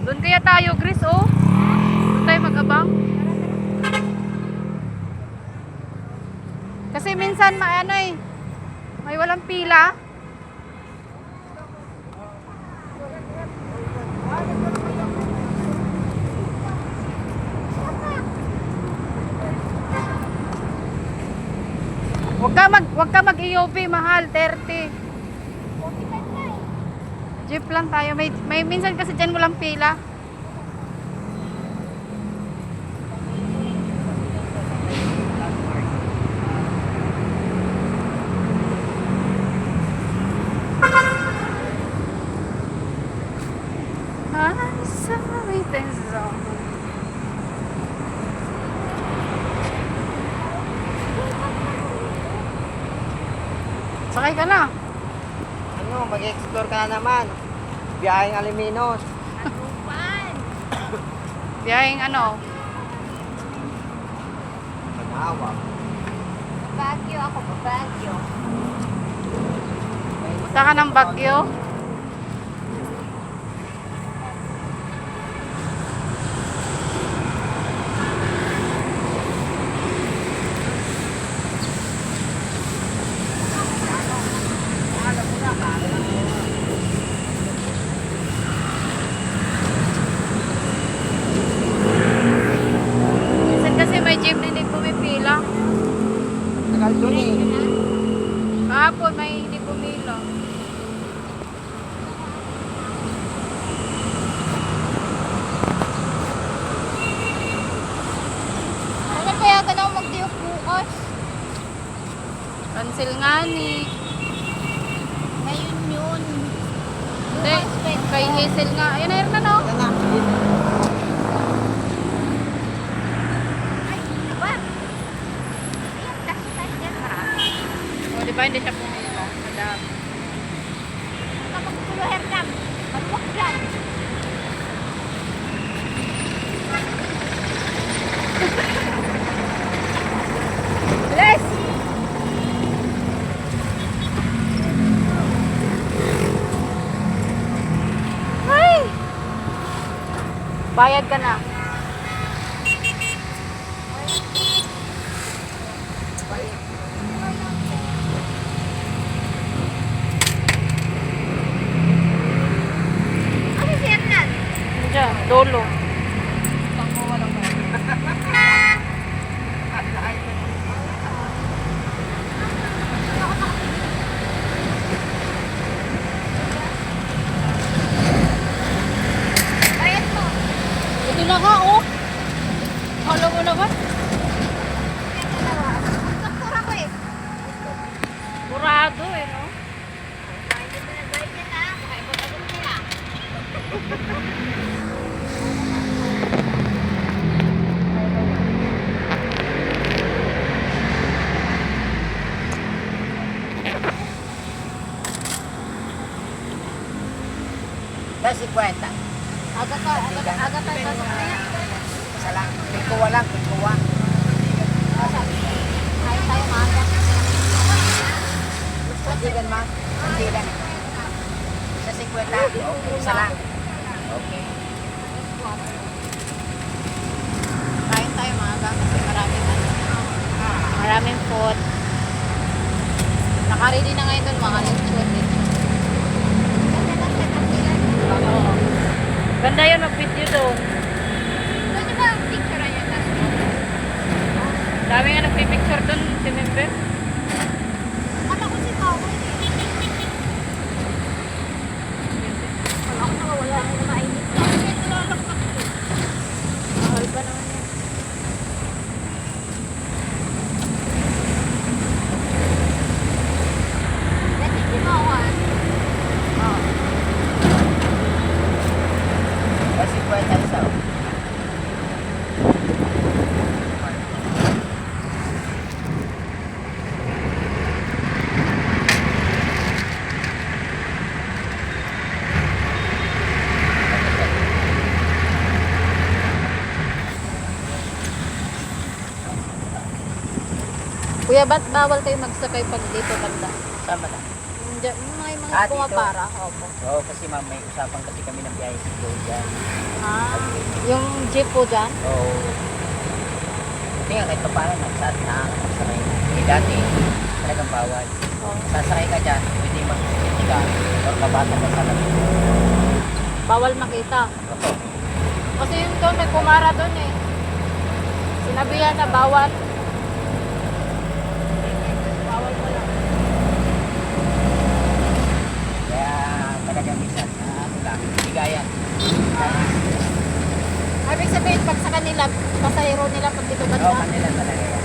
Doon kaya tayo, Chris, oh. Doon tayo mag-abang. Kasi minsan ano eh, may walang pila. Wag ka mag-EOB, mahal, 30. Jeep lang tayo. May minsan kasi diyan walang pila. Sorry, sakay ka na. Ano, mag-explore ka na naman. Biyaheng Aliminos. Anupan. Biyaheng ano? Panawa. Bagyo ako, Bagyo. Punta ka ng Baguio. Minsan kasi may jeep na hindi pumipila. Tagal doon eh. Kahapon may hindi pumila. Ano kaya ka na mag-diok bukas? Cancel nga ni. Ngayon yun. Hindi, kay Hazel nga. Ayun na yun na, no? Ito na. Ay, ano ba? Ayan, tas yan, marami. O, di ba hindi siya pumila? Madami. Kapag tulo herdam, maluwag dyan. Bless! Ay! Bayad ka na. Ano si Hernan? Diyan, dolo. Bayad mo. Ito na nga, oh. Kala mo naman. Yan dalawa. Ang doktora ko eh. Burado, eh, no? Bayad mo na, bayad yan ha. Makaibot-abot nila. Kasi kwenta. Aga tayo pasok na yan. Isa lang. Pikuwa lang, pikuwa. Kain tayo maaga. Pandigan ma. Pandigan. Sa 50. Isa lang. Okay. Kain tayo maaga kasi maraming food. Naka-ready na ngayon doon mga lechon. Ganda lang sa kanila. Oo. Ganda yun, mag-video doon. Pwede ba ang picture na yan? Dami nga nagpipicture doon, si member. Kala ko si Bawal eh. Kala ko nakawala na mainit lang. Ito lalakpak ko. Mahal ba naman yan? Dati si Bawal. Oo. Kasi kwenta isa. Kuya, ba't bawal tayo magsakay pag dito banda? Sama na. dyan, may mga Ah, dito? pumapara. Opo. Oo, kasi ma'am, may usapan kasi kami ng biyahe si Joe dyan. Ah, yung jeep po dyan? Oo. Hindi nga, kahit pa paano, nakakasakay. Eh, dati, talagang bawal. Oh. Sasakay ka dyan, pwede mag-safety ka, or mabasa ka sa labi. Bawal makita. Oo. Kasi yung doon, may pumara doon eh. Sinabihan na bawal. Bawal pala. Kaya talagang minsan, ano lang, bigayan. Ibig sabihin, pag sa kanila, pasahero nila pag dito ba Oo, kanila talaga yan.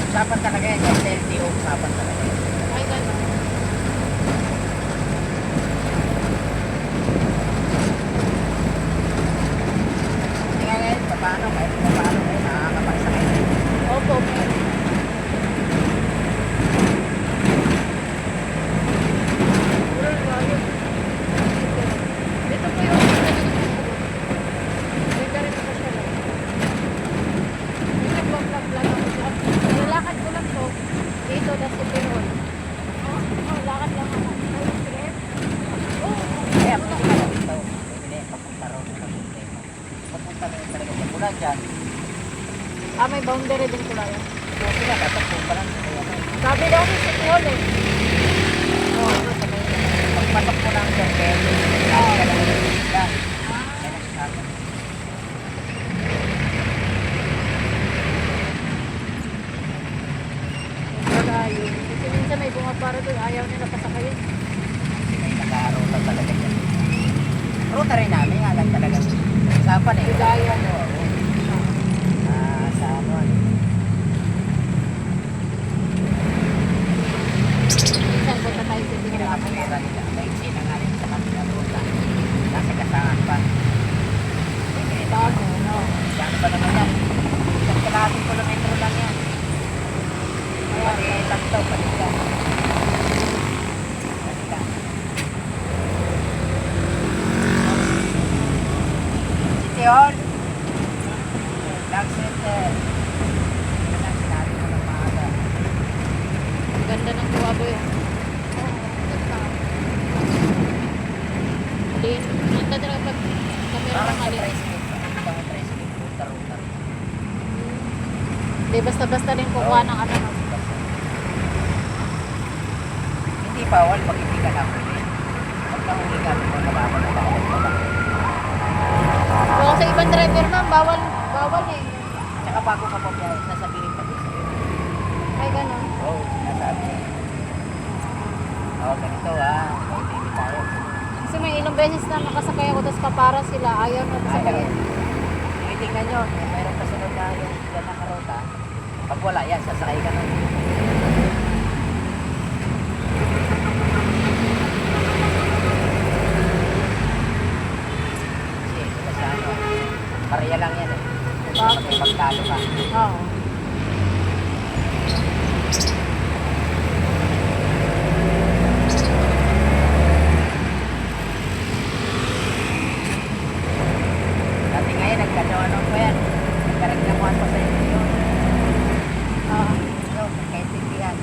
Usapan talaga yan, kahit sa LTO, usapan talaga yan. Ay, gano'n. Hindi nga ngayon, paano, kahit paano, eh, nakakapagsakay. Opo, meron. Dito po yung may garin pa siya lang. May nag-vlog lang ako dyan. Lalakad ko lang to. Dito na si Perol. Lakad lang ako. Ay, trip? Kaya pwede ka lang ito. Pwede na yan, papunta rin sa problema. Papunta rin talaga dyan. Mula dyan, May boundary din ko lang. kung sila, tatakbo pa lang. Kaya na. Sabi daw si City Hall eh. Pagpatok mo ng circle, lagi ka lang yung isla. Yan ang sabi. Malayo. Kasi minsan may bumapara doon. Ayaw nila pasakayin. May nakaruta talaga dyan. Ruta rin namin, nga lang talagang usapan eh. Bigaya. Oo. Sa ano, Minsan punta tayo sa City Hall. pinakapera nila. Maiksi na nga rin sa kanila ruta. Nasa kasahan pa. Bago, no? Yan ba naman yan? Isang kalahating kilometro lang yan. Pati takto, palika. Palika. City Hall. Vlog Center. Yan ang sinabi ko ng maaga. Ang ganda ng tuwabo yun. Din, ganda talaga pag kamera Parang ng sa alin. tricycle. Nakita mo tricycle. Ruta-ruta. Di basta-basta din kukuha ng ano. No? Hindi bawal pag hindi ka nahuli. Pag nahuli ka, kung nababal na bawal ka ba? Kung sa ibang driver ma'am, bawal eh. Tsaka bago ka pa biyahe, sasabihin pa din sa'yo. Ay, ganun. Oo, sinasabi niya. Oo, ganito may baby tayo. Kasi may ilang beses na nakasakay ako, tapos papara sila. Ayaw na pasakayin. Tinitingnan nyo, mayroong kasunod na yung dyan na karota. Pag wala yan, sasakay ka na. Kasi, ito sa ano, pareha lang yan eh. Kapag may pagtalo ka. Oo. Dati ngayon, nagkagawa ko yan. Nagkaragdamuhan pa sa inyo yun. Oo. So, nagkaintindihan.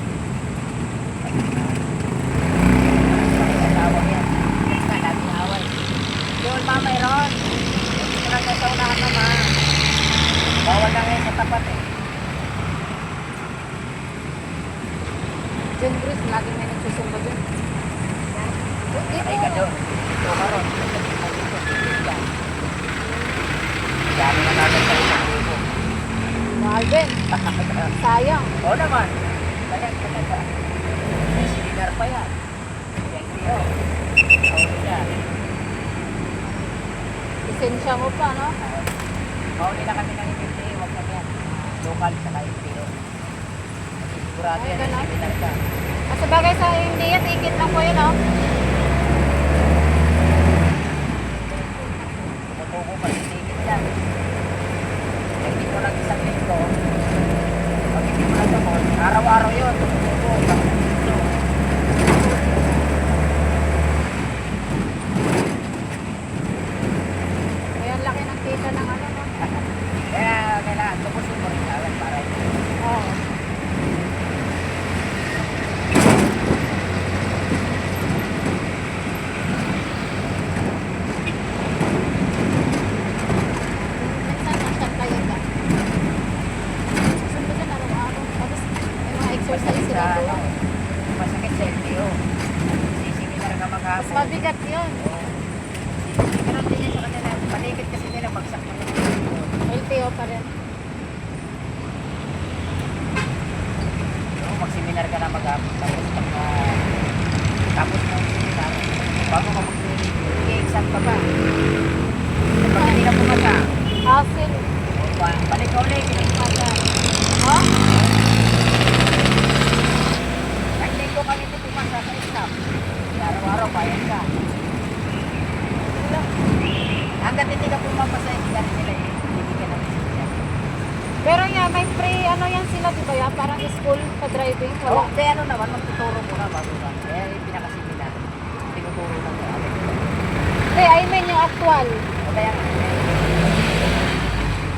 Asawa yan. Kasi na, laging away. Yun, ma, mayroon. Hindi ko lang kayo sa unahan na, ma. Bawal na ngayon sa tapat eh. John Bruce, laging may nagsusumba dyan. Sakay ka doon. Ito ka ron. Dito. Dami na natin sa isang libo. Mahal din. Sayang. Oo naman. Kaya talaga. May silinar pa yan. Yan kayo. Oo yan. Lisensya mo pa, no? Mauli na kami ng MPT. Huwag na yan. Local sa MPT. Sigurado Ay, yan. ganun. Silinar ka. Kasi bagay sa hindi yan, tikit lang po yun, no? Natutuko pa yung ticket yan. Pag hindi mo lang isang linggo, pag hindi mo lang gamot, araw-araw yun. Tumutuko. Kaya ang laki ng kita ng ano, no? Kaya kailangan tubusin mo rin agad para Oo. Mas mabigat yun. Pero din yun sa kanila. Paligid kasi nila bagsak na lang. LTO pa rin. So, mag-seminar ka na mag-apit. Tapos ng seminar, bago ka mag-exam ka pa. Pag hindi ka pumasa, Hassle. balik ka ulit, pinagpasa. Ha? Kahit linggo kami hindi pumasa sa exam. Araw-araw, bayad ka. Hanggat hindi ka pumapasa, hindi ka rin nila hindi ka na resisya. Pero nga, may free, ano yan sila, di ba yan? Parang school sa driving. Oo, Wala. kaya ano naman, magtuturo muna bago ka. Kaya yung pinakasiminar, tinuturo lang ka. I mean yung actual. O kaya nga,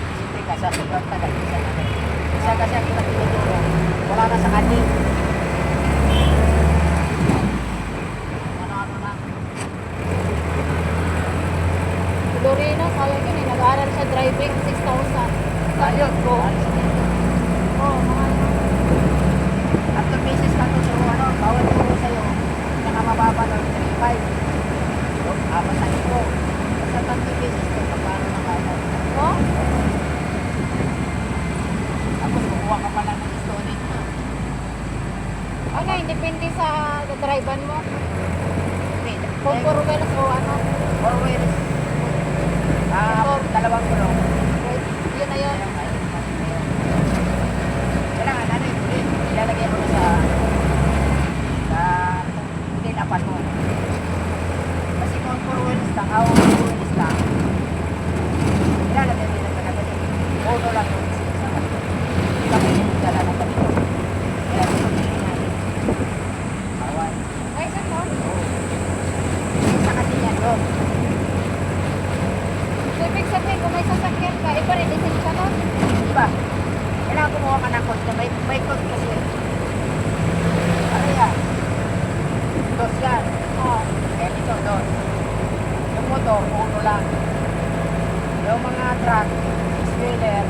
siyempre ka sa sobrang tagal, isa kasi ang kita tinuturo, wala na sa kanin. Ano-ano na. Si Lorena, sayang yun eh. Nag-aaral siya driving, 6,000. Ayun, go. Oo, mahal na. After beses ka tuturo, bawal turo sa'yo, nakamababa ng 3.5. Apat sa ito. Basta 30 beses ko, paano na kaya? Oh? Tapos kukuha ka pala ng student mo. Ano, depende sa drivan mo. Wait, Kung puro wheels o ano. or wheels. Dalawang gulong. Yun na yun. Kailangan ano yung ulit. Ilalagay mo na sa tinapan mo. Kasi kung puro wheels lang, wheels lang, ilalagay mo na sa kapatid. Uno lang yung sa kapatid. Hindi ka pwede magdala ng kapatid. Kaya pagpapilin natin. Bawal. Ay, saan mo? Isa kasi yan, yun. So, ibig sabihin, kung may sasakyan ka, iba rin lisensya nun. Diba? Kailangan kumuha ka ng code. May code kasi. Ano yan? Dos yan. Oo. Eh, dito, dos. Yung motor, uno lang. Yung mga truck, six-wheeler,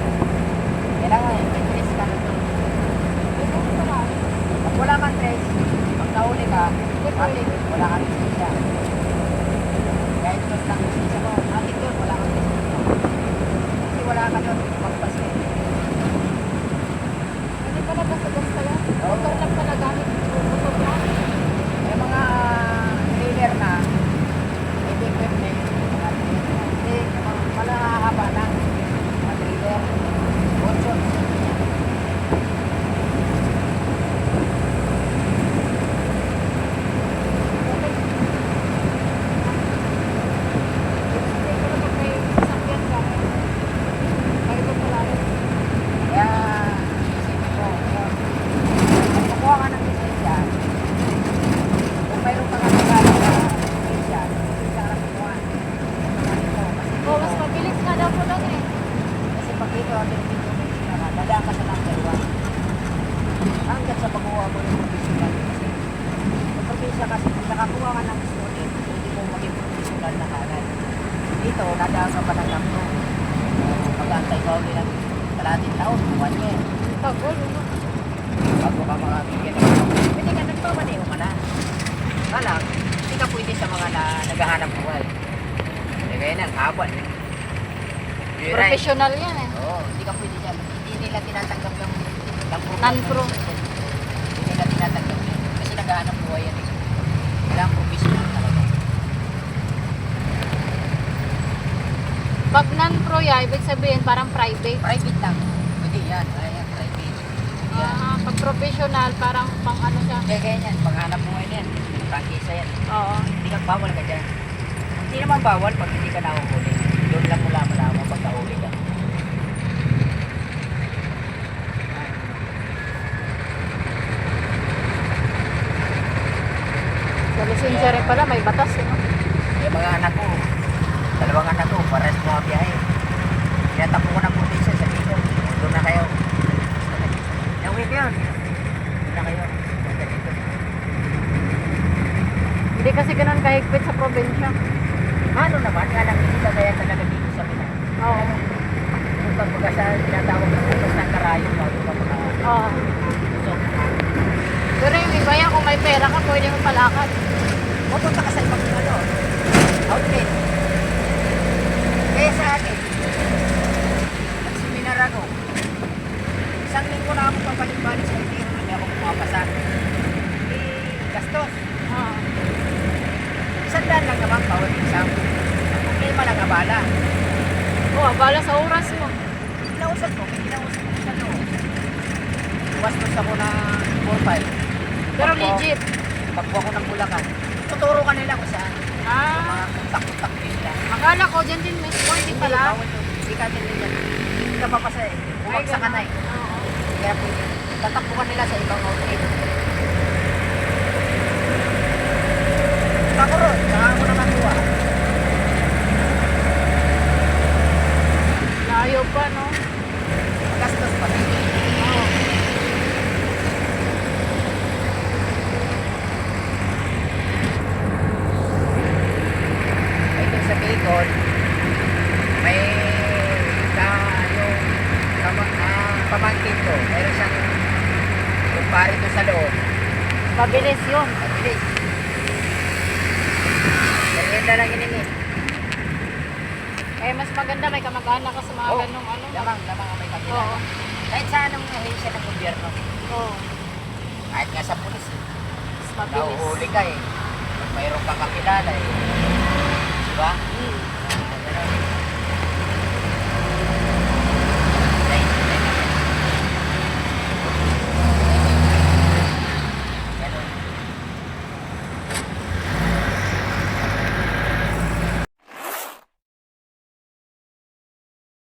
kailangan may trace ka na doon. Pag wala kang trace, pag nahuli ka, atin, wala kang lisensya. Kahit dos lang lisensya mo, atin doon, wala kang lisensya. Kasi wala ka doon, magpas ka. Hindi pala basta-basta yan. Motor lang pala gamit. Motor lang. May mga trailer na, may equipment, mga hindi, mga malahaba na, mga trailer, 8. Hindi pala pag may sasakyan ka. May iba pala yun. Kaya, isipin ko, kung kukuha ka ng lisensya, kung mayroon ka nga nagkala na lisensya, hindi ka lang kukuha. Oo, mas mabilis nga daw po lang eh. Kasi pag dito, ating dito may sinara, dadaan ka sa number 1. Hanggang sa pagkuha mo yung professional. Kasi, yung professional kasi, kung nakakuha ka ng student, hindi mo maging professional na kagad. Dito, nadaan ka pa ng number. Mag-antay ka ulit ng kalating taon, 1 year. Tagol, ano? Bago ka makabigyan ng pwede ka nagpapaniho ka na. Kalang, hindi ka pwede sa mga naghahanap buhay. Hindi kaya na, habal. Professional yan eh. Oo, hindi ka pwede dyan. Hindi nila tinatanggap ng Non-pro. Hindi nila tinatanggap yun. Kasi naghahanap buhay yan eh. Kailangan professional talaga. Pag non-pro ya, ibig sabihin parang private. Private lang. Pwede yan. Ayan, private. Yan. Pag professional, parang pang ano siya. Kaya kaya yan, panghanap buhay na yan. Prangkisa yan. Oo. Hindi ka bawal ka dyan. Hindi naman bawal pag hindi ka nahuhuli. Doon lang mula malaman pag nahuli ka. Sa lisensya rin pala, may batas eh. no? Yung mga anak ko, 2 anak ko, pares mga biyahe. Tinatakbo ko ng probinsya sa dito. Doon na kayo. Nauwi ko yun. Doon na kayo. Sa dito. Hindi kasi ganun kahigpit sa probinsya. Ano naman, nga lang hindi ka kaya talaga dito sa Pinas. Oo. Kung pagbaga sa tinatawag ng bukas ng karayo, bago ka mga Oo. so, Pero yung iba yan, kung may pera ka, pwede mo palakad. pupunta ka sa ibang ano, outlet. Kaya sa akin, nagseminar ako. Isang linggo na ako papalik-balik sa impiro, hindi ako pumapasa. Gastos. Ah. Isang daan lang naman, bawat exam. Ang problema lang, abala. Oh, abala sa oras mo. Kinausap ko sa loob. Bastos ako na 4-5. Pero legit. Pagkuha ko ng Bulacan. Tuturo ka nila kung saan. Ah. Mga takot-takot nila. Akala ko dyan din may sporting pala. Bawal to. Hindi ka din yan. Hindi ka papasa eh. Bumagsak ka na eh. Oo. Kaya pwede. Tatakbukan nila sa ibang outlet. Pakuro, saka mo naman kuha. Layo pa, no? Gastos pa. Oo. Ito sa Bicol, may yung pamangkin ko. Meron siyang kumpare to sa loob. Mabilis yun. Mabilis. Merienda lang ininit. Eh, mas maganda may kamag-anak ka sa mga ganong ano. Lamang ang may Oo. kakilala. Kahit sa anong ahensya ng gobyerno. Oo. Kahit nga sa pulis. Mas mabilis. Nahuhuli ka eh. Mayroon kang kakilala eh.